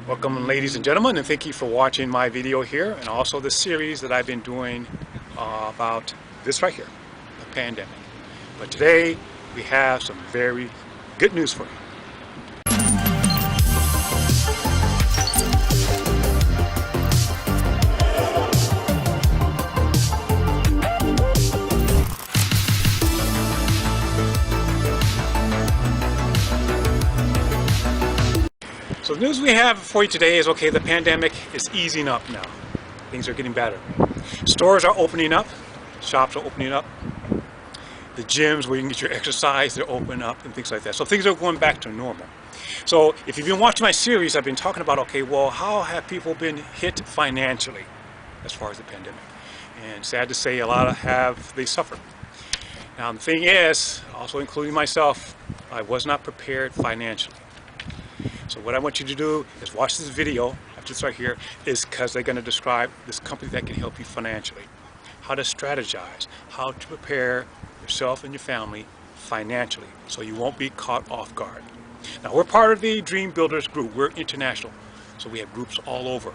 Welcome, ladies and gentlemen, and thank you for watching my video here and also the series that I've been doing about this right here, the pandemic. But today we have some very good news for you. So the news we have for you today is, okay, the pandemic is easing up now. Things are getting better. Stores are opening up. Shops are opening up. The gyms where you can get your exercise, they're opening up and things like that. So things are going back to normal. So if you've been watching my series, I've been talking about, okay, well, how have people been hit financially as far as the pandemic? And sad to say, a lot they suffered. Now the thing is, also including myself, I was not prepared financially. So what I want you to do is watch this video after this right here, is because they're going to describe this company that can help you financially. How to strategize, how to prepare yourself and your family financially so you won't be caught off guard. Now we're part of the Dream Builders group. We're international, so we have groups all over.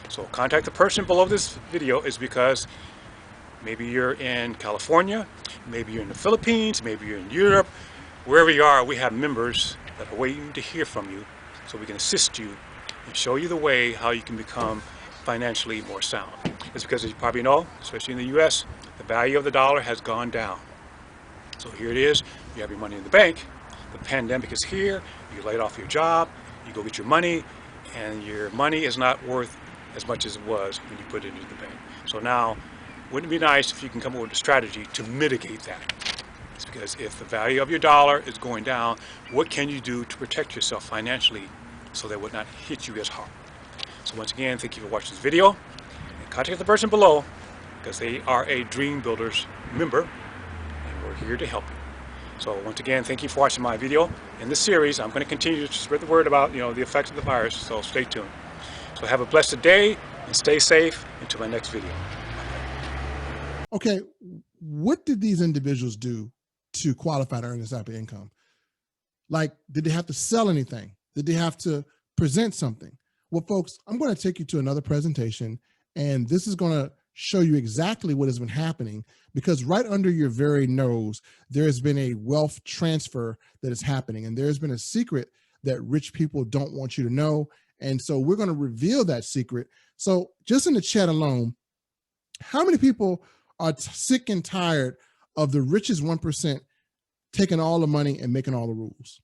So contact the person below this video is because maybe you're in California, maybe you're in the Philippines, maybe you're in Europe. Wherever you are, we have members that are waiting to hear from you so we can assist you and show you the way how you can become financially more sound. It's because, as you probably know, especially in the US, the value of the dollar has gone down. So here it is, you have your money in the bank, the pandemic is here, you laid off your job, you go get your money, and your money is not worth as much as it was when you put it into the bank. So now, wouldn't it be nice if you can come up with a strategy to mitigate that? It's because if the value of your dollar is going down, what can you do to protect yourself financially so that it would not hit you as hard? So once again, thank you for watching this video. And contact the person below because they are a Dream Builders member and we're here to help you. So once again, thank you for watching my video. In this series, I'm going to continue to spread the word about the effects of the virus, so stay tuned. So have a blessed day and stay safe until my next video. Okay, what did these individuals do to qualify to earn this type of income? Like, did they have to sell anything? Did they have to present something? Well, folks, I'm going to take you to another presentation, and this is going to show you exactly what has been happening, because right under your very nose, there has been a wealth transfer that is happening, and there's been a secret that rich people don't want you to know, and so we're going to reveal that secret. So just in the chat alone, how many people are sick and tired of the richest 1% taking all the money and making all the rules?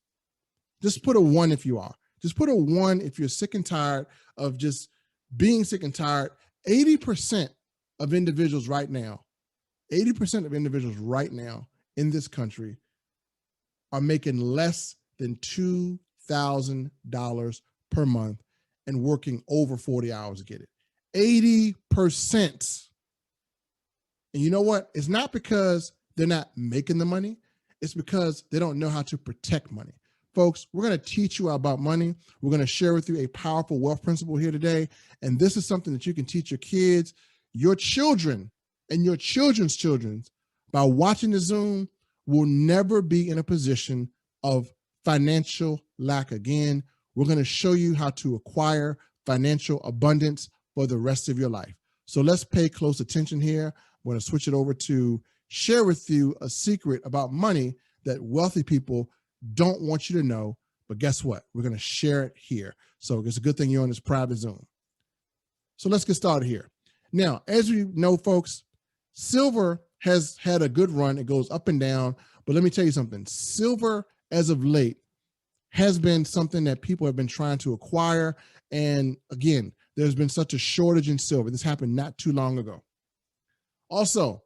Just put a 1 if you are. Just put a 1 if you're sick and tired of just being sick and tired. 80% of individuals right now, 80% of individuals right now in this country are making less than $2,000 per month and working over 40 hours to get it. 80%. And you know what? It's not because they're not making the money. It's because they don't know how to protect money. Folks, we're going to teach you about money. We're going to share with you a powerful wealth principle here today. And this is something that you can teach your kids, your children, and your children's children. By watching the Zoom, will never be in a position of financial lack again. We're going to show you how to acquire financial abundance for the rest of your life. So let's pay close attention here. I'm going to switch it over to share with you a secret about money that wealthy people don't want you to know, but guess what? We're going to share it here. So it's a good thing you're on this private Zoom. So let's get started here. Now, as you know, folks, silver has had a good run. It goes up and down, but let me tell you something. Silver, as of late, has been something that people have been trying to acquire. And again, there's been such a shortage in silver. This happened not too long ago. Also,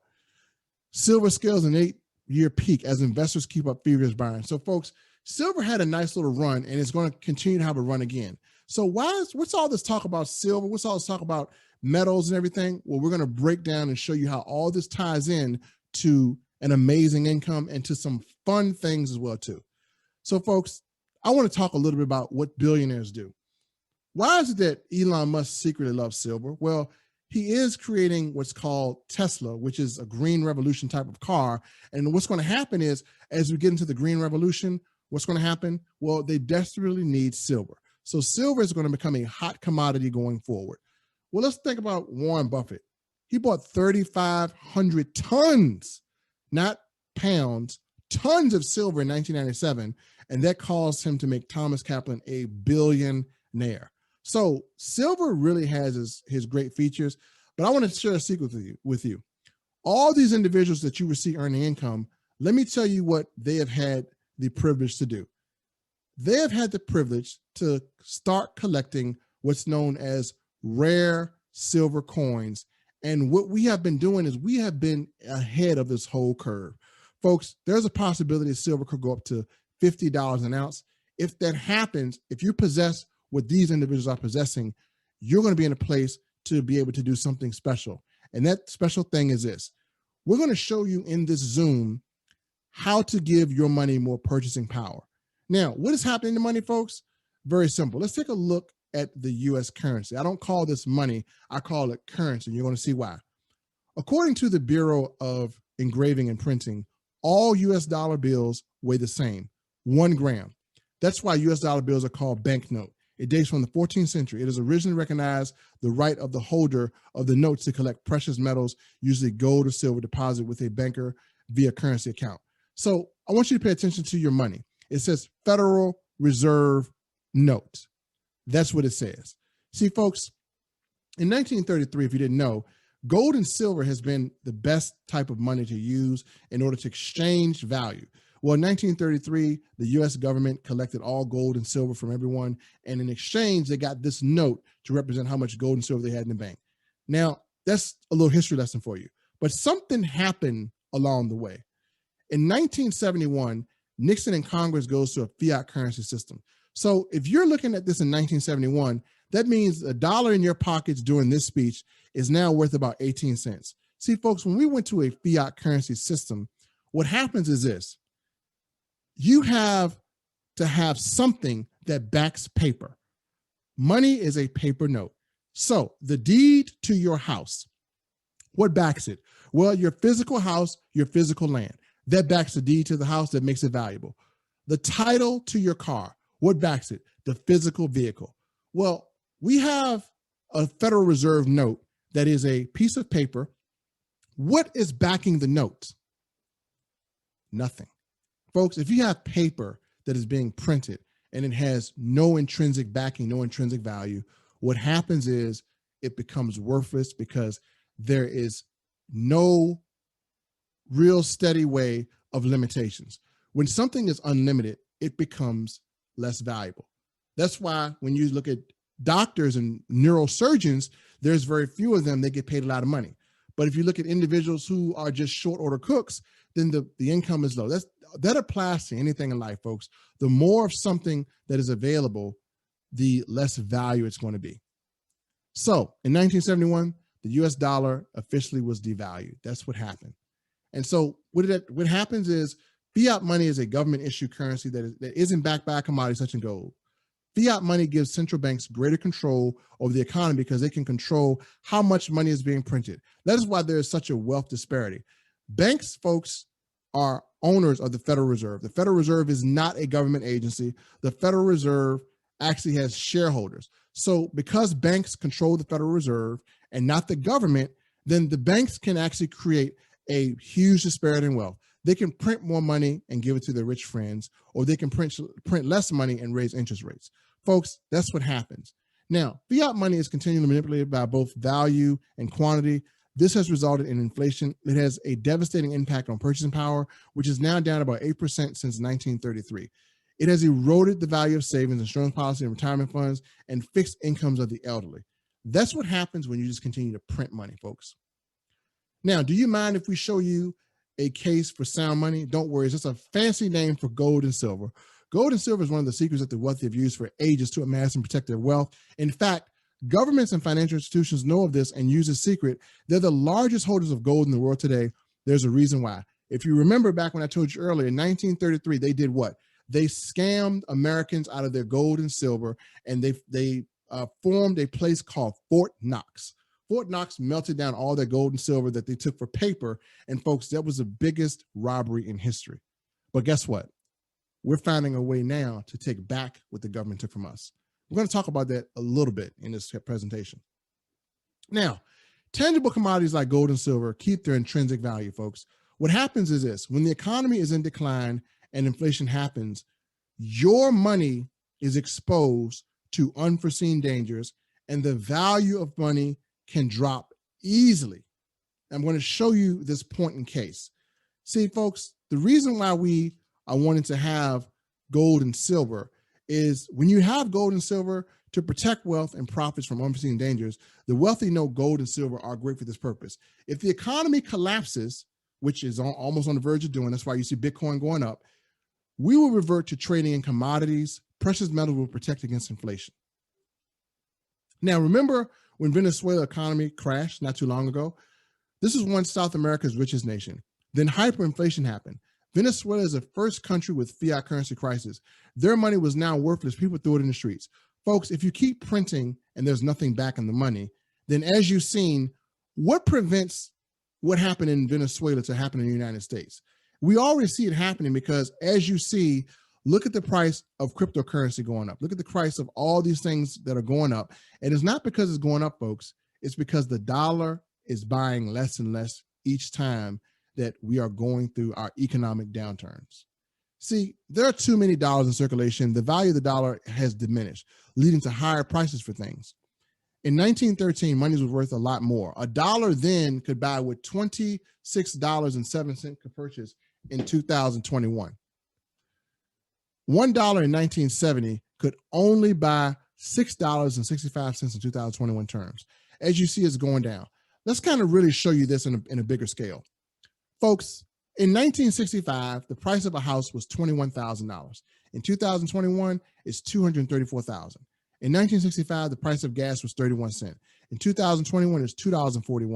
silver scales an 8-year peak as investors keep up feverish buying. So folks, silver had a nice little run and it's going to continue to have a run again. So what's all this talk about silver? What's all this talk about metals and everything? Well, we're going to break down and show you how all this ties in to an amazing income and to some fun things as well too. So folks, I want to talk a little bit about what billionaires do. Why is it that Elon Musk secretly loves silver? Well, he is creating what's called Tesla, which is a green revolution type of car. And what's going to happen is, as we get into the green revolution, what's going to happen? Well, they desperately need silver. So silver is going to become a hot commodity going forward. Well, let's think about Warren Buffett. He bought 3,500 tons, not pounds, tons of silver in 1997, and that caused him to make Thomas Kaplan a billionaire. So silver really has his great features, but I want to share a secret with you. All these individuals that you will see earning income, let me tell you what they have had the privilege to do. They have had the privilege to start collecting what's known as rare silver coins. And what we have been doing is we have been ahead of this whole curve. Folks, there's a possibility silver could go up to $50 an ounce. If that happens, if you possess what these individuals are possessing, you're going to be in a place to be able to do something special. And that special thing is this. We're going to show you in this Zoom how to give your money more purchasing power. Now, what is happening to money, folks? Very simple. Let's take a look at the U.S. currency. I don't call this money, I call it currency. You're going to see why. According to the Bureau of Engraving and Printing, all U.S. dollar bills weigh the same, 1 gram. That's why U.S. dollar bills are called banknote. It dates from the 14th century. It has originally recognized the right of the holder of the notes to collect precious metals, usually gold or silver, deposited with a banker via currency account. So I want you to pay attention to your money. It says Federal Reserve note. That's what it says. See, folks, in 1933, if you didn't know, gold and silver has been the best type of money to use in order to exchange value. Well, in 1933, the U.S. government collected all gold and silver from everyone, and in exchange, they got this note to represent how much gold and silver they had in the bank. Now, that's a little history lesson for you, but something happened along the way. In 1971, Nixon and Congress goes to a fiat currency system. So if you're looking at this in 1971, that means $1 in your pockets during this speech is now worth about 18 cents. See, folks, when we went to a fiat currency system, what happens is this. You have to have something that backs paper. Money is a paper note. So the deed to your house, what backs it? Well, your physical house, your physical land. That backs the deed to the house, that makes it valuable. The title to your car, what backs it? The physical vehicle. Well, we have a Federal Reserve note that is a piece of paper. What is backing the note? Nothing. Folks, if you have paper that is being printed and it has no intrinsic backing, no intrinsic value, what happens is it becomes worthless because there is no real steady way of limitations. When something is unlimited, it becomes less valuable. That's why when you look at doctors and neurosurgeons, there's very few of them that get paid a lot of money. But if you look at individuals who are just short order cooks, then the income is low. That applies to anything in life, folks. The more of something that is available, the less value it's going to be. So in 1971, the US dollar officially was devalued. That's what happened. And so what happens is fiat money is a government issued currency that isn't backed by a commodity such as gold. Fiat money gives central banks greater control over the economy because they can control how much money is being printed. That is why there is such a wealth disparity. Banks, folks, are owners of the Federal Reserve. The Federal Reserve is not a government agency. The Federal Reserve actually has shareholders. So because banks control the Federal Reserve and not the government, then the banks can actually create a huge disparity in wealth. They can print more money and give it to their rich friends, or they can print less money and raise interest rates. Folks, that's what happens. Now, fiat money is continually manipulated by both value and quantity. This has resulted in inflation. It has a devastating impact on purchasing power, which is now down about 8% since 1933. It has eroded the value of savings, insurance policy, and retirement funds, and fixed incomes of the elderly. That's what happens when you just continue to print money, folks. Now, do you mind if we show you a case for sound money? Don't worry, it's just a fancy name for gold and silver. Gold and silver is one of the secrets that the wealthy have used for ages to amass and protect their wealth. In fact, governments and financial institutions know of this and use this secret. They're the largest holders of gold in the world today. There's a reason why. If you remember back when I told you earlier, in 1933, they did what? They scammed Americans out of their gold and silver, and they formed a place called Fort Knox. Fort Knox melted down all their gold and silver that they took for paper. And folks, that was the biggest robbery in history. But guess what? We're finding a way now to take back what the government took from us. We're going to talk about that a little bit in this presentation. Now, tangible commodities like gold and silver keep their intrinsic value, folks. What happens is this: when the economy is in decline and inflation happens, your money is exposed to unforeseen dangers, and the value of money can drop easily. I'm going to show you this point in case. See, folks, the reason why we are wanting to have gold and silver is when you have gold and silver to protect wealth and profits from unforeseen dangers, the wealthy know gold and silver are great for this purpose. If the economy collapses, which is almost on the verge of doing, that's why you see Bitcoin going up, we will revert to trading in commodities. Precious metals will protect against inflation. Now, remember when Venezuela economy crashed not too long ago? This is once South America's richest nation. Then hyperinflation happened. Venezuela is the first country with fiat currency crisis. Their money was now worthless. People threw it in the streets. Folks, if you keep printing and there's nothing back in the money, then as you've seen, what prevents what happened in Venezuela to happen in the United States? We already see it happening because, as you see, look at the price of cryptocurrency going up. Look at the price of all these things that are going up. And it's not because it's going up, folks. It's because the dollar is buying less and less each time that we are going through our economic downturns. See, there are too many dollars in circulation. The value of the dollar has diminished, leading to higher prices for things. In 1913, money was worth a lot more. A dollar then could buy what $26.07 could purchase in 2021. $1 in 1970 could only buy $6.65 in 2021 terms. As you see, it's going down. Let's kind of really show you this in a bigger scale. Folks, in 1965, the price of a house was $21,000. In 2021, it's $234,000. In 1965, the price of gas was 31 cents. In 2021, it's $2.40. In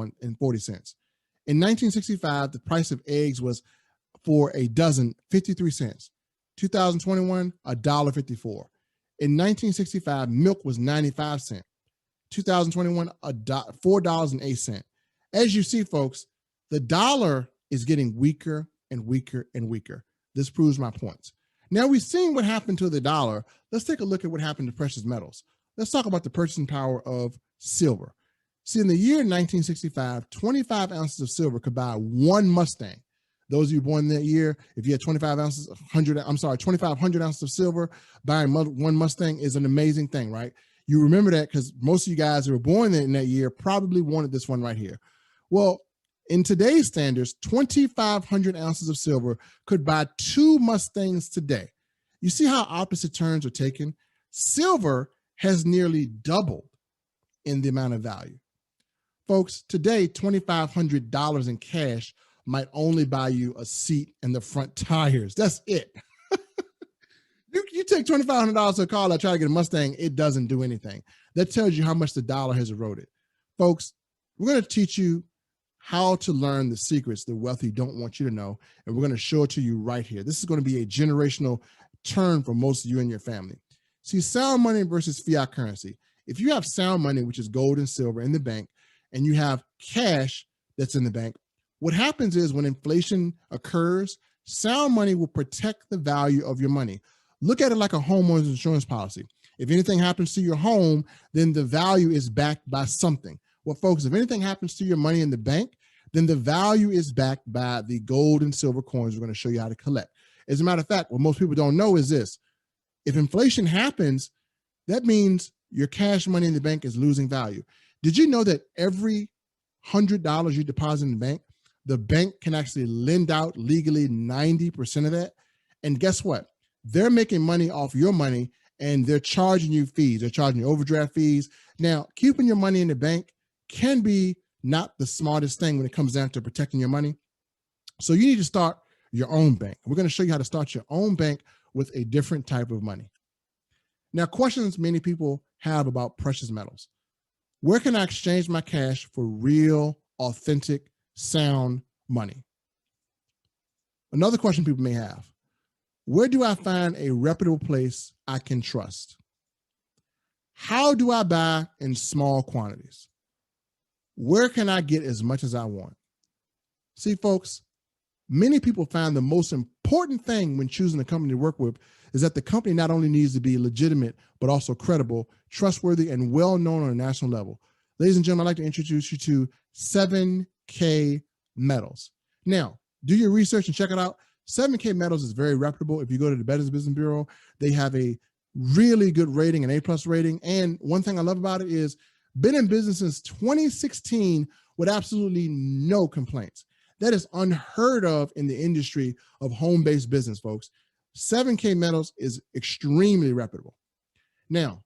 1965, the price of eggs was, for a dozen, 53 cents. 2021, $1.54. In 1965, milk was 95 cents. 2021, $4.08. As you see, folks, the dollar is getting weaker and weaker and weaker. This proves my points. Now we've seen what happened to the dollar. Let's take a look at what happened to precious metals. Let's talk about the purchasing power of silver. See, in the year 1965, 25 ounces of silver could buy one Mustang. Those of you born that year, if you had 2,500 ounces of silver, buying one Mustang is an amazing thing, right? You remember that because most of you guys who were born in that year probably wanted this one right here. Well, in today's standards, 2,500 ounces of silver could buy two Mustangs today. You see how opposite turns are taken? Silver has nearly doubled in the amount of value. Folks, today, $2,500 in cash might only buy you a seat and the front tires. That's it. You take $2,500 to a car that try to get a Mustang, it doesn't do anything. That tells you how much the dollar has eroded. Folks, we're going to teach you how to learn the secrets the wealthy don't want you to know, and we're going to show it to you right here. This is going to be a generational turn for most of you and your family. See, sound money versus fiat currency. If you have sound money, which is gold and silver in the bank, and you have cash that's in the bank, what happens is when inflation occurs, sound money will protect the value of your money. Look at it like a homeowner's insurance policy. If anything happens to your home, then the value is backed by something. Well, folks, if anything happens to your money in the bank, then the value is backed by the gold and silver coins we're going to show you how to collect. As a matter of fact, what most people don't know is this. If inflation happens, that means your cash money in the bank is losing value. Did you know that every $100 you deposit in the bank can actually lend out legally 90% of that? And guess what? They're making money off your money and they're charging you fees. They're charging you overdraft fees. Now, keeping your money in the bank can be not the smartest thing when it comes down to protecting your money. So you need to start your own bank. We're going to show you how to start your own bank with a different type of money. Now, questions many people have about precious metals. Where can I exchange my cash for real, authentic, sound money? Another question people may have. Where do I find a reputable place I can trust? How do I buy in small quantities? Where can I get as much as I want? See, folks, many people find the most important thing when choosing a company to work with is that the company not only needs to be legitimate, but also credible, trustworthy, and well-known on a national level. Ladies and gentlemen, I'd like to introduce you to 7K Metals. Now, do your research and check it out. 7K Metals is very reputable. If you go to the Better Business Bureau, they have a really good rating, an A+ rating. And one thing I love about it is been in business since 2016 with absolutely no complaints. That is unheard of in the industry of home-based business, folks. 7K Metals is extremely reputable. Now,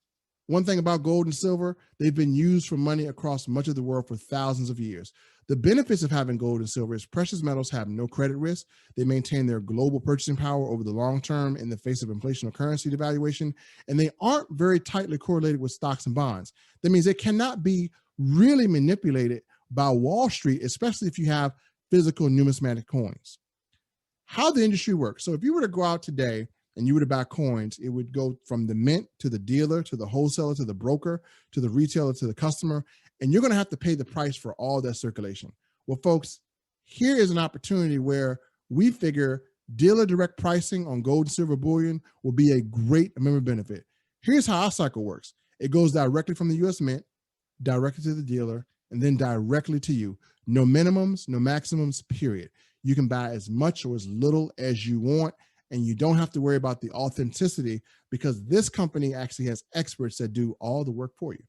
one thing about gold and silver, they've been used for money across much of the world for thousands of years. The benefits of having gold and silver is precious metals have no credit risk. They maintain their global purchasing power over the long term in the face of inflation or currency devaluation, and they aren't very tightly correlated with stocks and bonds. That means they cannot be really manipulated by Wall Street, especially if you have physical numismatic coins. How the industry works. So if you were to go out today and you were to buy coins, it would go from the mint to the dealer, to the wholesaler, to the broker, to the retailer, to the customer, and you're going to have to pay the price for all that circulation. Well, folks, here is an opportunity where we figure dealer direct pricing on gold and silver bullion will be a great member benefit. Here's how our cycle works. It goes directly from the U.S. Mint, directly to the dealer, and then directly to you. No minimums, no maximums, period. You can buy as much or as little as you want, and you don't have to worry about the authenticity because this company actually has experts that do all the work for you.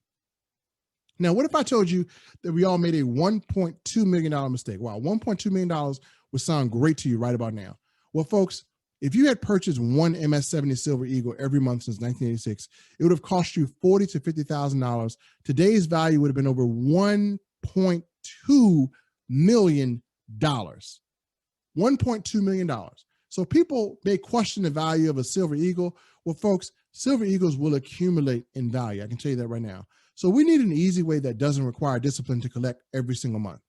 Now, what if I told you that we all made a $1.2 million mistake? Wow, $1.2 million would sound great to you right about now. Well, folks, if you had purchased one MS-70 Silver Eagle every month since 1986, it would have cost you $40,000 to $50,000. Today's value would have been over $1.2 million. $1.2 million. So people may question the value of a Silver Eagle. Well, folks, Silver Eagles will accumulate in value. I can tell you that right now. So we need an easy way that doesn't require discipline to collect every single month.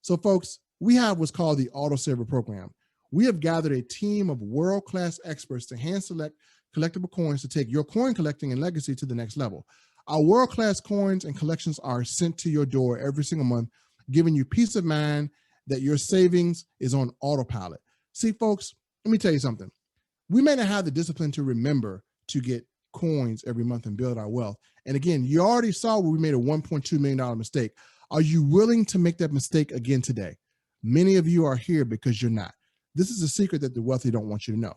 So folks, we have what's called the Auto Saver program. We have gathered a team of world-class experts to hand select collectible coins to take your coin collecting and legacy to the next level. Our world-class coins and collections are sent to your door every single month, giving you peace of mind that your savings is on autopilot. See, folks, let me tell you something. We may not have the discipline to remember to get coins every month and build our wealth. And again, you already saw where we made a $1.2 million mistake. Are you willing to make that mistake again today? Many of you are here because you're not. This is a secret that the wealthy don't want you to know.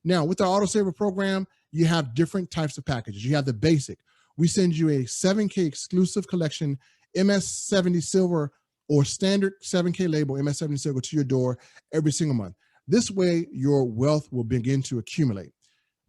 Now, with the Auto Saver program, you have different types of packages. You have the basic. We send you a 7K exclusive collection, MS-70 Silver or standard 7K label MS-70 Silver to your door every single month. This way, your wealth will begin to accumulate.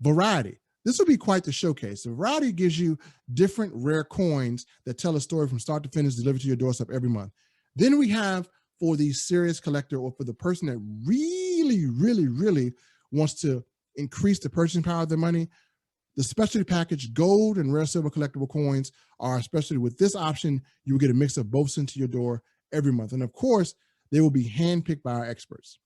Variety. This will be quite the showcase. The variety gives you different rare coins that tell a story from start to finish, delivered to your doorstep every month. Then we have for the serious collector or for the person that really wants to increase the purchasing power of their money, the specialty package gold and rare silver collectible coins are, especially with this option, you will get a mix of both sent to your door every month. And of course, they will be handpicked by our experts.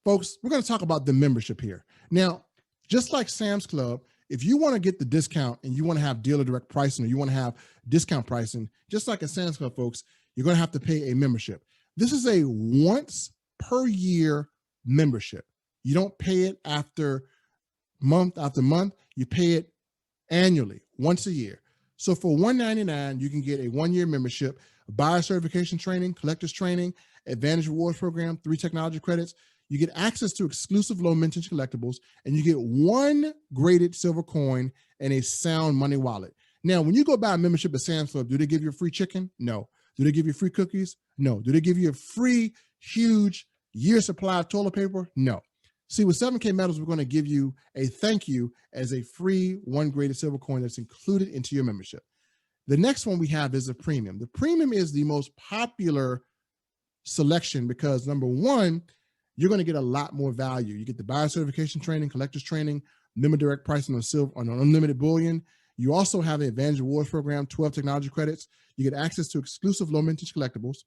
Folks, we're going to talk about the membership here. Now, just like Sam's Club, if you want to get the discount and you want to have dealer direct pricing or you want to have discount pricing, just like at Sam's Club, folks, you're going to have to pay a membership. This is a once per year membership. You don't pay it after month after month. You pay it annually, once a year. So for $199, you can get a 1-year membership, buyer certification training, collectors training, advantage rewards program, 3 technology credits. You get access to exclusive low mintage collectibles, and you get 1 graded silver coin and a sound money wallet. Now, when you go buy a membership at Sam's Club, do they give you a free chicken? No. Do they give you free cookies? No. Do they give you a free, huge year supply of toilet paper? No. See, with 7K Metals, we're going to give you a thank you as a free 1 graded silver coin that's included into your membership. The next one we have is a premium. The premium is the most popular selection because, number one, you're going to get a lot more value. You get the buyer certification training, collectors training, member direct pricing on silver, on unlimited bullion. You also have an advantage rewards program, 12 technology credits. You get access to exclusive low mintage collectibles.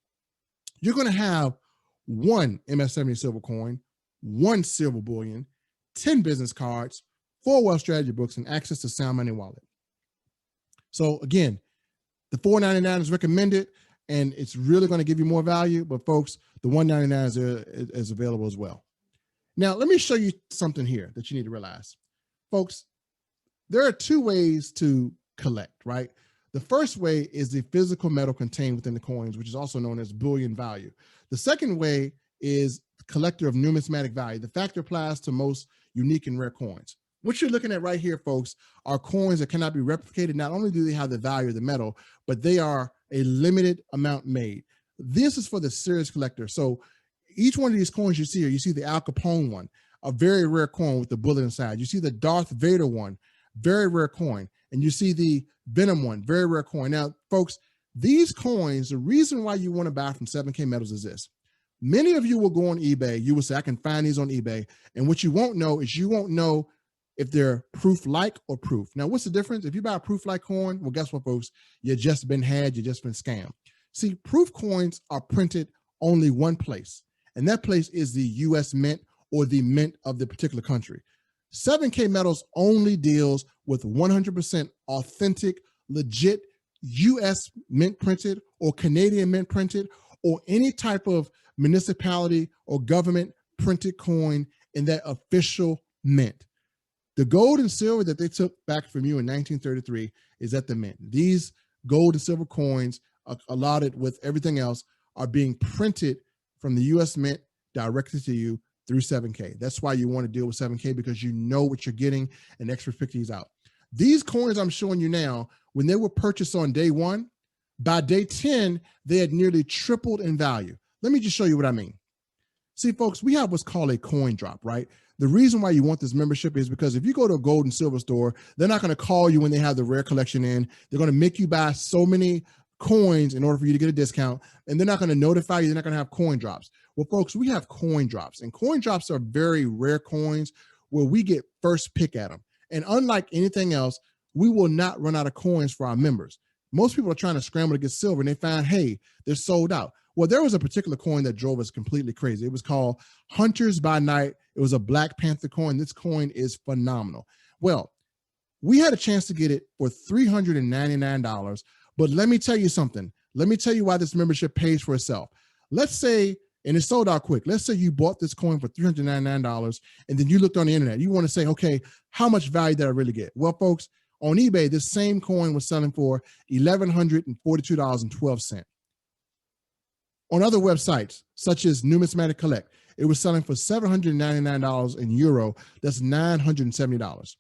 You're going to have 1 MS-70 silver coin, 1 silver bullion, 10 business cards, 4 wealth strategy books, and access to sound money wallet. So again, the $4.99 is recommended, and it's really going to give you more value. But folks, the $1.99 is available as well. Now, let me show you something here that you need to realize. Folks, there are two ways to collect, right? The first way is the physical metal contained within the coins, which is also known as bullion value. The second way is collector of numismatic value. The factor applies to most unique and rare coins. What you're looking at right here, folks, are coins that cannot be replicated. Not only do they have the value of the metal, but they are a limited amount made. This is for the serious collector. So each one of these coins you see here, you see the Al Capone one, a very rare coin with the bullet inside. You see the Darth Vader one, very rare coin. And you see the Venom one, very rare coin. Now, folks, these coins, the reason why you want to buy from 7K Metals is this. Many of you will go on eBay. You will say, I can find these on eBay. And what you won't know is you won't know if they're proof-like or proof. Now, what's the difference? If you buy a proof-like coin, well, guess what, folks? You just been had, you just been scammed. See, proof coins are printed only one place, and that place is the U.S. Mint or the mint of the particular country. 7K Metals only deals with 100% authentic, legit U.S. mint printed or Canadian mint printed or any type of municipality or government printed coin in that official mint. The gold and silver that they took back from you in 1933 is at the mint. These gold and silver coins, allotted with everything else, are being printed from the U.S. Mint directly to you through 7K. That's why you want to deal with 7K, because you know what you're getting and experts pick these out. These coins I'm showing you now, when they were purchased on day 1, by day 10, they had nearly tripled in value. Let me just show you what I mean. See, folks, we have what's called a coin drop, right? The reason why you want this membership is because if you go to a gold and silver store, they're not going to call you when they have the rare collection in. They're going to make you buy so many coins in order for you to get a discount, and they're not going to notify you. They're not going to have coin drops. Well, folks, we have coin drops, and coin drops are very rare coins where we get first pick at them. And unlike anything else, we will not run out of coins for our members. Most people are trying to scramble to get silver, and they find, hey, they're sold out. Well, there was a particular coin that drove us completely crazy. It was called Hunters by Night. It was a Black Panther coin. This coin is phenomenal. Well, we had a chance to get it for $399, but let me tell you something. Let me tell you why this membership pays for itself. Let's say, and it sold out quick. Let's say you bought this coin for $399, and then you looked on the internet. You want to say, okay, how much value did I really get? Well, folks, on eBay, this same coin was selling for $1,142.12. On other websites, such as Numismatic Collect, it was selling for $799 in euro. That's $970.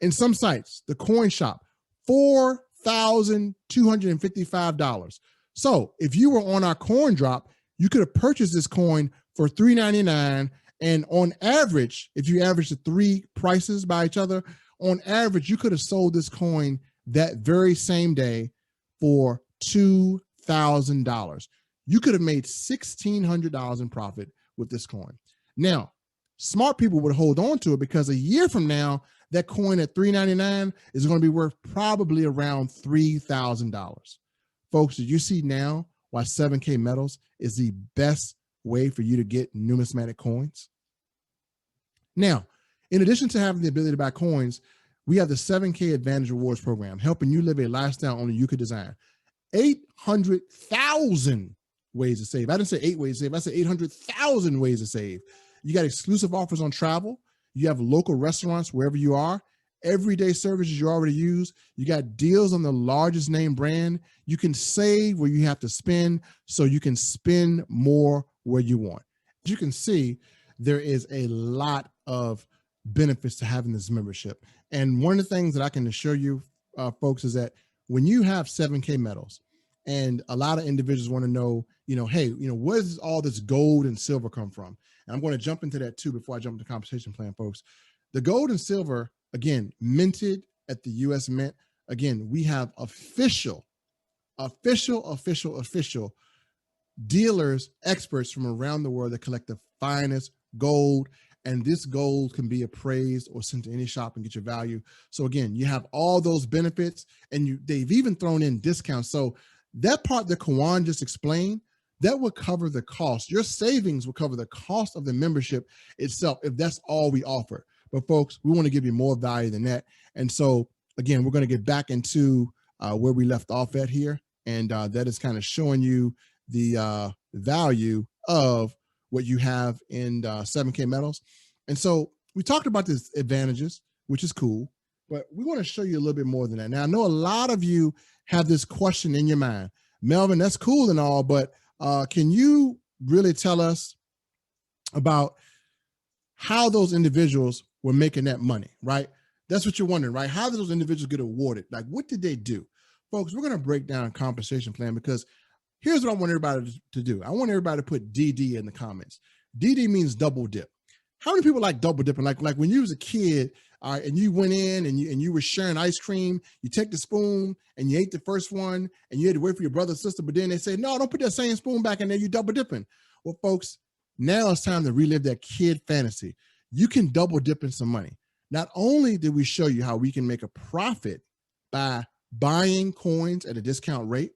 In some sites, the coin shop, $4,255. So if you were on our coin drop, you could have purchased this coin for $399. And on average, if you average the three prices by each other, on average, you could have sold this coin that very same day for $2,000. You could have made $1,600 in profit with this coin. Now, smart people would hold on to it because a year from now, that coin at $399 is going to be worth probably around $3,000. Folks, did you see now why 7K Metals is the best way for you to get numismatic coins? Now, in addition to having the ability to buy coins, we have the 7K Advantage Rewards Program, helping you live a lifestyle only you could design. 800,000 ways to save. I didn't say 8 ways to save. I said 800,000 ways to save. You got exclusive offers on travel. You have local restaurants wherever you are. Everyday services you already use. You got deals on the largest name brand. You can save where you have to spend so you can spend more where you want. As you can see, there is a lot of benefits to having this membership. And one of the things that I can assure you, folks, is that when you have 7K Metals, and a lot of individuals want to know, hey, where does all this gold and silver come from? And I'm going to jump into that too before I jump into the compensation plan, folks. The gold and silver, again, minted at the U.S. Mint. Again, we have official dealers, experts from around the world that collect the finest gold. And this gold can be appraised or sent to any shop and get your value. So again, you have all those benefits, and they've even thrown in discounts. So that part that Kawan just explained, that will cover the cost. Your savings will cover the cost of the membership itself if that's all we offer. But folks, we want to give you more value than that. And so again, we're going to get back into where we left off at here. And that is kind of showing you the value of what you have in 7K Metals. And so we talked about the advantages, which is cool, but we want to show you a little bit more than that. Now, I know a lot of you have this question in your mind. Melvin, that's cool and all, but can you really tell us about how those individuals were making that money, right? That's what you're wondering, right? How did those individuals get awarded? Like, what did they do? Folks, we're going to break down a compensation plan, because here's what I want everybody to do. I want everybody to put DD in the comments. DD means double dip. How many people like double dipping? Like when you was a kid, and you went in and you were sharing ice cream, you take the spoon and you ate the first one and you had to wait for your brother or sister, but then they say, no, don't put that same spoon back in there, you double dipping. Well, folks, now it's time to relive that kid fantasy. You can double dip in some money. Not only did we show you how we can make a profit by buying coins at a discount rate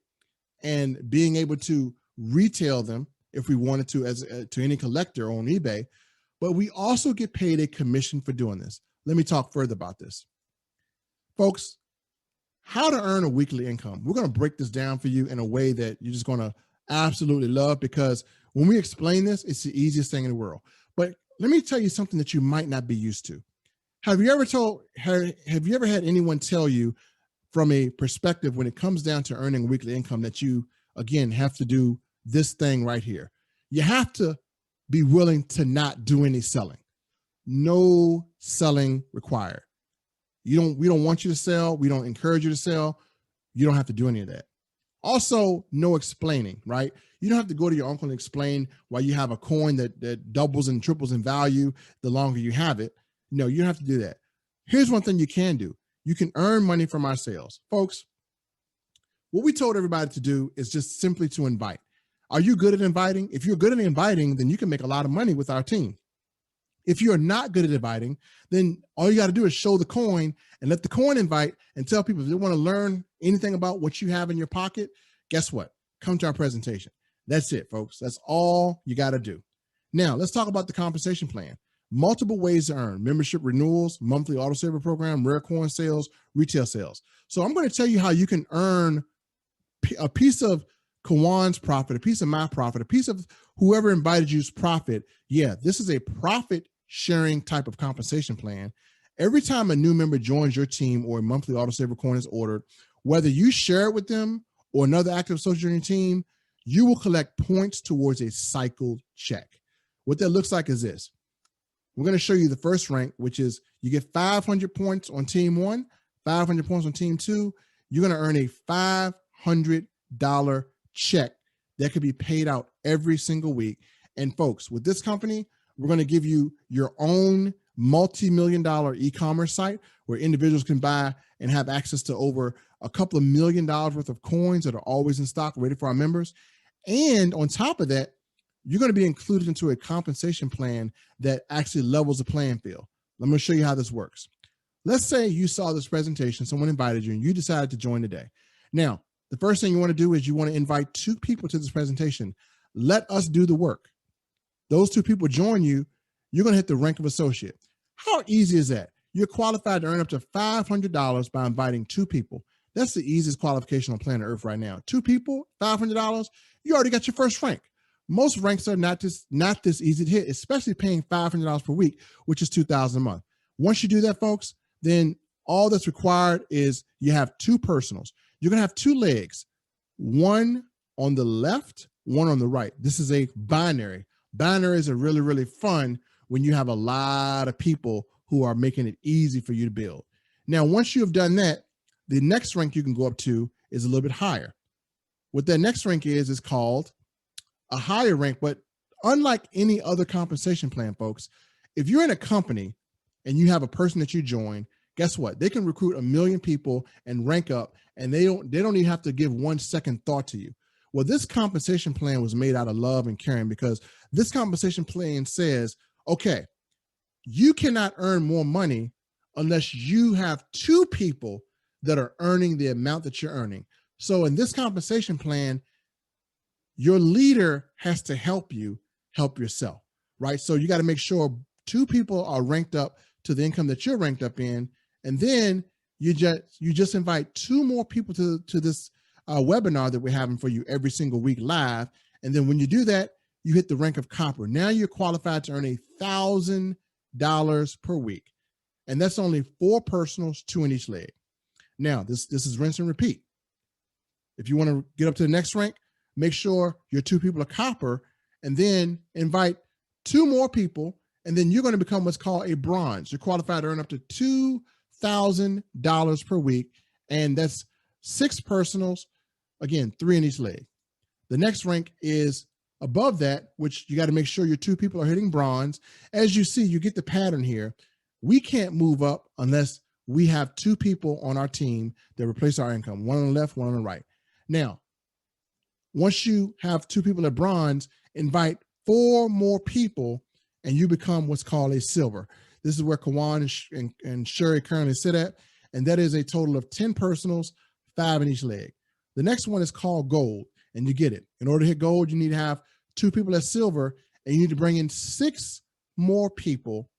and being able to retail them if we wanted to, as to any collector on eBay, but we also get paid a commission for doing this. Let me talk further about this. Folks, how to earn a weekly income. We're going to break this down for you in a way that you're just going to absolutely love, because when we explain this, it's the easiest thing in the world. But let me tell you something that you might not be used to. Have you ever had anyone tell you from a perspective when it comes down to earning weekly income that you, again, have to do this thing right here? You have to be willing to not do any selling. No selling required. We don't want you to sell. We don't encourage you to sell. You don't have to do any of that. Also, no explaining, right? You don't have to go to your uncle and explain why you have a coin that doubles and triples in value the longer you have it. No, you don't have to do that. Here's one thing you can do. You can earn money from our sales. Folks, what we told everybody to do is just simply to invite. Are you good at inviting? If you're good at inviting, then you can make a lot of money with our team. If you're not good at inviting, then all you got to do is show the coin and let the coin invite, and tell people if they want to learn anything about what you have in your pocket, guess what? Come to our presentation. That's it, folks. That's all you got to do. Now, let's talk about the compensation plan. Multiple ways to earn: membership renewals, monthly autosaver program, rare coin sales, retail sales. So I'm going to tell you how you can earn a piece of Kawan's profit, a piece of my profit, a piece of whoever invited you's profit. Yeah, this is a profit sharing type of compensation plan. Every time a new member joins your team or a monthly autosaver coin is ordered, whether you share it with them or another active associate on your team, you will collect points towards a cycled check. What that looks like is this. We're going to show you the first rank, which is you get 500 points on team 1, 500 points on team 2. You're going to earn a $500 check that could be paid out every single week. And folks, with this company, we're going to give you your own multi-million-dollar e-commerce site where individuals can buy and have access to over a couple of $1 million worth of coins that are always in stock, ready for our members. And on top of that, you're going to be included into a compensation plan that actually levels the playing field. Let me show you how this works. Let's say you saw this presentation, someone invited you, and you decided to join today. Now, the first thing you want to do is you want to invite 2 people to this presentation. Let us do the work. Those 2 people join you, you're going to hit the rank of associate. How easy is that? You're qualified to earn up to $500 by inviting 2 people. That's the easiest qualification on planet Earth right now. 2 people, $500, you already got your first rank. Most ranks are not this easy to hit, especially paying $500 per week, which is $2,000 a month. Once you do that, folks, then all that's required is you have 2 personals. You're going to have 2 legs, one on the left, one on the right. This is a binary. Binaries are really, really fun when you have a lot of people who are making it easy for you to build. Now, once you have done that, the next rank you can go up to is a little bit higher. What that next rank is called a higher rank, but unlike any other compensation plan, folks, if you're in a company and you have a person that you join, guess what? They can recruit 1 million people and rank up, and they don't even have to give 1 second thought to you. Well, this compensation plan was made out of love and caring, because this compensation plan says, okay, you cannot earn more money unless you have 2 people that are earning the amount that you're earning. So in this compensation plan, your leader has to help you help yourself, right? So you got to make sure 2 people are ranked up to the income that you're ranked up in, and then you just invite 2 more people to this webinar that we're having for you every single week live. And then when you do that, you hit the rank of copper. Now you're qualified to earn $1,000 per week. And that's only 4 personals, 2 in each leg. Now, this is rinse and repeat. If you want to get up to the next rank, make sure your 2 people are copper, and then invite 2 more people, and then you're going to become what's called a bronze. You're qualified to earn up to $2,000 per week, and that's 6 personals, again, 3 in each leg. The next rank is above that, which you got to make sure your 2 people are hitting bronze. As you see, you get the pattern here. We can't move up unless we have 2 people on our team that replace our income, one on the left, one on the right. Now, once you have 2 people at bronze, invite 4 more people and you become what's called a silver. This is where Kawan and Sherry currently sit at, and that is a total of 10 personals, 5 in each leg. The next one is called gold, and you get it. In order to hit gold, you need to have 2 people at silver, and you need to bring in 6 more people,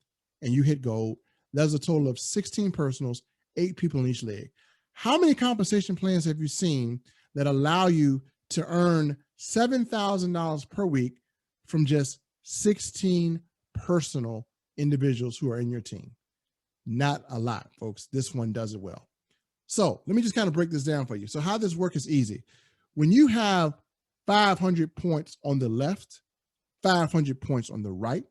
and you hit gold. That's a total of 16 personals, 8 people in each leg. How many compensation plans have you seen that allow you to earn $7,000 per week from just 16 personal individuals who are in your team? Not a lot, folks. This one does it well. So let me just kind of break this down for you. So how this works is easy. When you have 500 points on the left, 500 points on the right,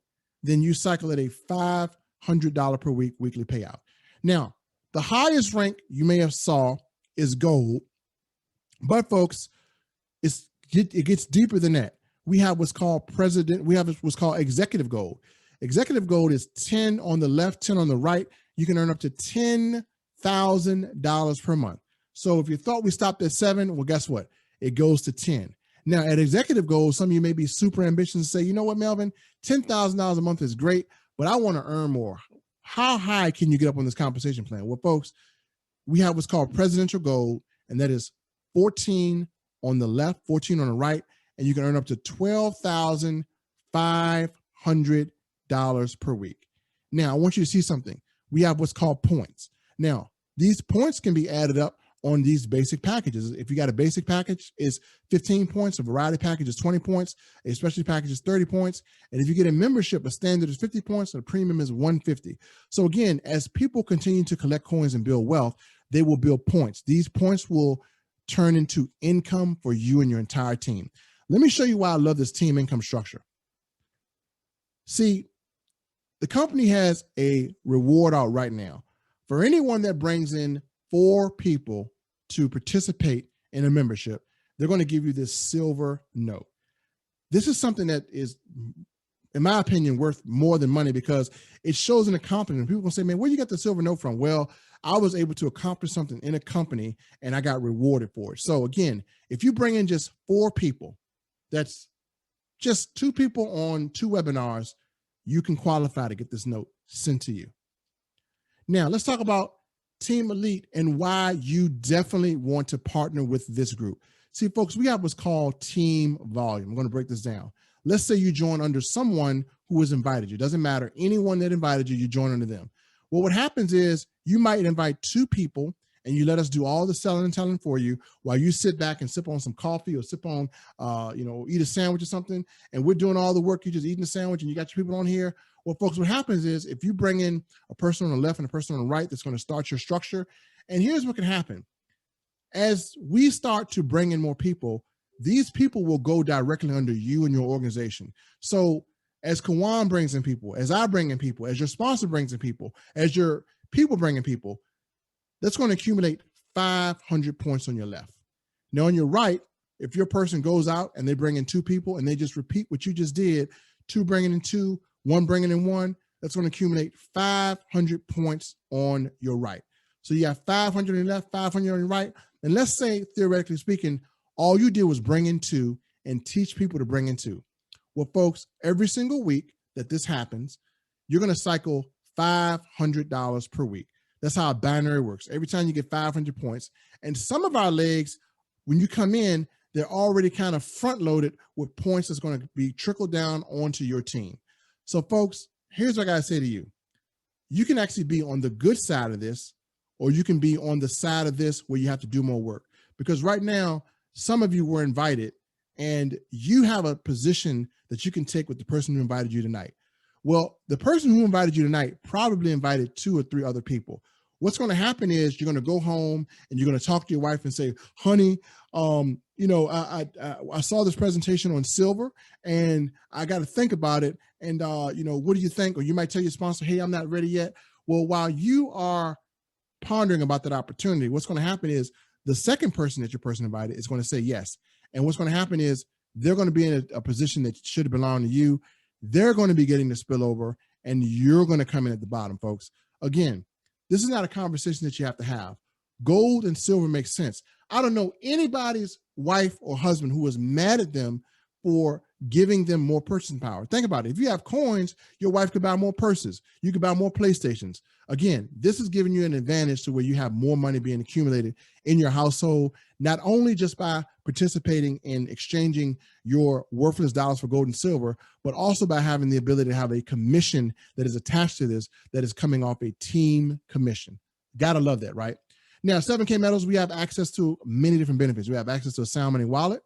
then you cycle at a $500 per week weekly payout. Now, the highest rank you may have saw is gold, but folks, it gets deeper than that. We have what's called executive gold. Executive gold is 10 on the left, 10 on the right. You can earn up to $10,000 per month. So if you thought we stopped at 7, well, guess what? It goes to 10. Now at executive gold, some of you may be super ambitious and say, you know what, Melvin, $10,000 a month is great, but I want to earn more. How high can you get up on this compensation plan? Well, folks, we have what's called presidential gold, and that is 14 on the left, 14 on the right, and you can earn up to $12,500 per week. Now, I want you to see something. We have what's called points. Now, these points can be added up on these basic packages. If you got a basic package, it's 15 points. A variety package is 20 points. A specialty package is 30 points. And if you get a membership, a standard is 50 points, and a premium is 150. So again, as people continue to collect coins and build wealth, they will build points. These points will turn into income for you and your entire team. Let me show you why I love this team income structure. See, the company has a reward out right now for anyone that brings in 4 people to participate in a membership. They're going to give you this silver note. This is something that is, in my opinion, worth more than money because it shows an accomplishment. People can say, man, where you got the silver note from? Well, I was able to accomplish something in a company and I got rewarded for it. So again, if you bring in just 4 people, that's just 2 people on 2 webinars, you can qualify to get this note sent to you. Now, let's talk about Team Elite and why you definitely want to partner with this group. See, folks, we have what's called team volume. I'm going to break this down. Let's say you join under someone who has invited you. Doesn't matter. Anyone that invited you, you join under them. Well, what happens is you might invite 2 people and you let us do all the selling and telling for you while you sit back and sip on some coffee or sip on, eat a sandwich or something. And we're doing all the work. You're just eating the sandwich and you got your people on here. Well, folks, what happens is if you bring in a person on the left and a person on the right, that's going to start your structure. And here's what can happen. As we start to bring in more people, these people will go directly under you and your organization. So as Kawan brings in people, as I bring in people, as your sponsor brings in people, as your people bring in people, that's going to accumulate 500 points on your left. Now on your right, if your person goes out and they bring in 2 people and they just repeat what you just did, 2 bringing in 2, 1 bringing in 1, that's going to accumulate 500 points on your right. So you have 500 on your left, 500 on your right. And let's say, theoretically speaking, all you did was bring in 2 and teach people to bring in 2. Well, folks, every single week that this happens, you're going to cycle $500 per week. That's how a binary works. Every time you get 500 points. And some of our legs, when you come in, they're already kind of front loaded with points that's going to be trickled down onto your team. So folks, here's what I got to say to you. You can actually be on the good side of this, or you can be on the side of this where you have to do more work. Because right now, some of you were invited and you have a position that you can take with the person who invited you tonight. Well, the person who invited you tonight probably invited 2 or 3 other people. What's going to happen is you're going to go home and you're going to talk to your wife and say, honey, I saw this presentation on silver and I got to think about it. And, what do you think? Or you might tell your sponsor, hey, I'm not ready yet. Well, while you are pondering about that opportunity, what's going to happen is the second person that your person invited is going to say yes. And what's going to happen is they're going to be in a position that should belong to you. They're going to be getting the spillover and you're going to come in at the bottom, folks. Again, this is not a conversation that you have to have. Gold and silver makes sense. I don't know anybody's wife or husband who was mad at them for giving them more purchasing power. Think about it. If you have coins, your wife could buy more purses. You could buy more PlayStations. Again, this is giving you an advantage to where you have more money being accumulated in your household, not only just by participating in exchanging your worthless dollars for gold and silver, but also by having the ability to have a commission that is attached to this that is coming off a team commission. Gotta love that, right? Now, 7K Metals, we have access to many different benefits. We have access to a sound money wallet,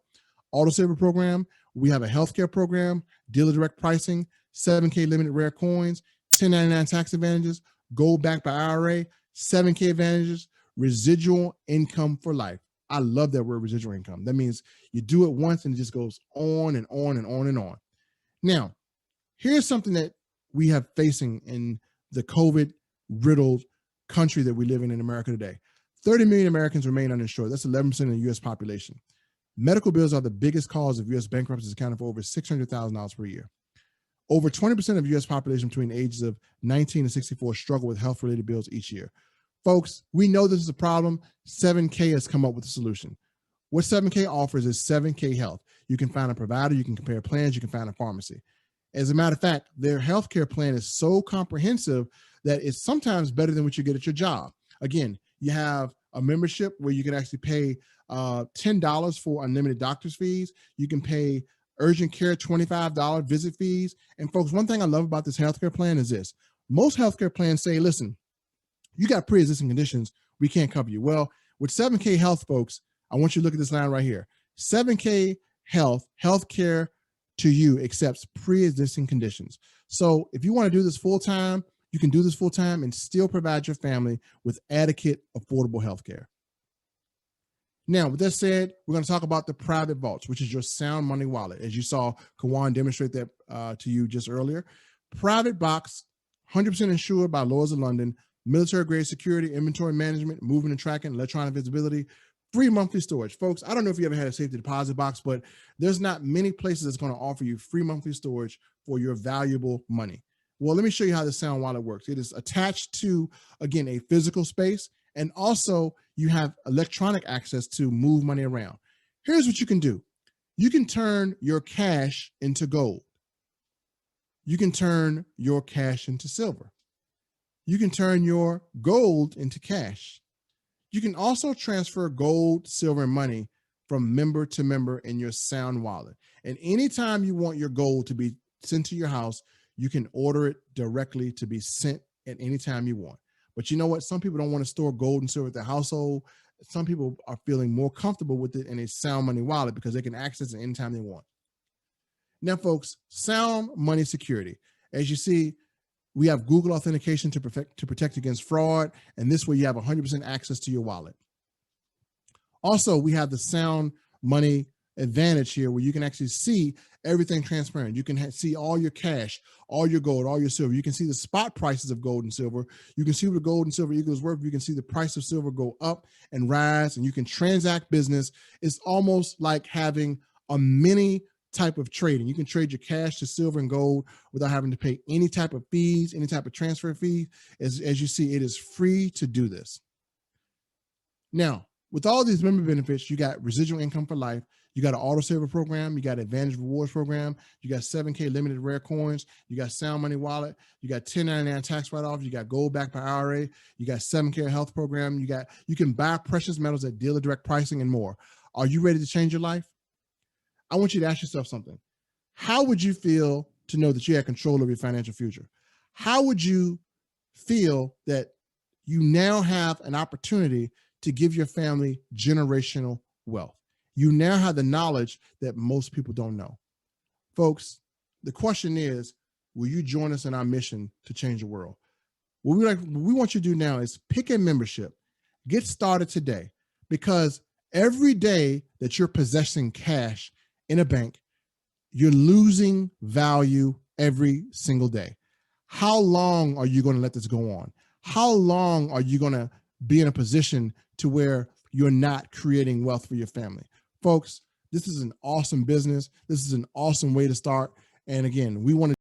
auto saver program. We have a healthcare program, dealer direct pricing, 7K limited rare coins, 1099 tax advantages, gold backed by IRA, 7K advantages, residual income for life. I love that word, residual income. That means you do it once and it just goes on and on and on and on. Now, here's something that we have facing in the COVID riddled country that we live in America today. 30 million Americans remain uninsured. That's 11% of the US population. Medical bills are the biggest cause of US bankruptcies, accounting for over $600,000 per year. Over 20% of US population between the ages of 19 and 64 struggle with health-related bills each year. Folks, we know this is a problem. 7K has come up with a solution. What 7K offers is 7K Health. You can find a provider, you can compare plans, you can find a pharmacy. As a matter of fact, their healthcare plan is so comprehensive that it's sometimes better than what you get at your job. Again, you have a membership where you can actually pay $10 for unlimited doctor's fees. You can pay urgent care $25 visit fees. And folks, one thing I love about this healthcare plan is this. Most healthcare plans say, listen, you got pre-existing conditions, we can't cover you. Well, with 7K Health, folks, I want you to look at this line right here. 7K Health, healthcare to you accepts pre-existing conditions. So if you want to do this full-time, you can do this full-time and still provide your family with adequate, affordable healthcare. Now, with that said, we're going to talk about the private vaults, which is your sound money wallet. As you saw Kawan demonstrate that to you just earlier. Private box, 100% insured by Lloyd's of London, military grade security, inventory management, movement and tracking, electronic visibility, free monthly storage. Folks, I don't know if you ever had a safety deposit box, but there's not many places that's going to offer you free monthly storage for your valuable money. Well, let me show you how the sound wallet works. It is attached to, again, a physical space, and also you have electronic access to move money around. Here's what you can do. You can turn your cash into gold. You can turn your cash into silver. You can turn your gold into cash. You can also transfer gold, silver, and money from member to member in your sound wallet. And anytime you want your gold to be sent to your house, you can order it directly to be sent at any time you want. But you know what? Some people don't want to store gold and silver at their household. Some people are feeling more comfortable with it in a sound money wallet because they can access it anytime they want. Now, folks, sound money security. As you see, we have Google authentication to protect against fraud, and this way you have 100% access to your wallet. Also, we have the sound money advantage here where you can actually see everything transparent. You can see all your cash, all your gold, all your silver. You can see the spot prices of gold and silver. You can see what the gold and silver equals worth. You can see the price of silver go up and rise, and you can transact business. It's almost like having a mini type of trading. You can trade your cash to silver and gold without having to pay any type of fees, any type of transfer fee. As you see, it is free to do this. Now, with all these member benefits, you got residual income for life. You got an auto saver program. You got advantage rewards program. You got 7K limited rare coins. You got sound money wallet. You got 1099 tax write-off. You got gold backed by IRA. You got 7K health program. You can buy precious metals at dealer direct pricing and more. Are you ready to change your life? I want you to ask yourself something. How would you feel to know that you had control of your financial future? How would you feel that you now have an opportunity to give your family generational wealth? You now have the knowledge that most people don't know. Folks, the question is, will you join us in our mission to change the world? What we want you to do now is pick a membership, get started today, because every day that you're possessing cash in a bank, you're losing value every single day. How long are you going to let this go on? How long are you going to be in a position to where you're not creating wealth for your family? Folks, this is an awesome business. This is an awesome way to start. And again, we want to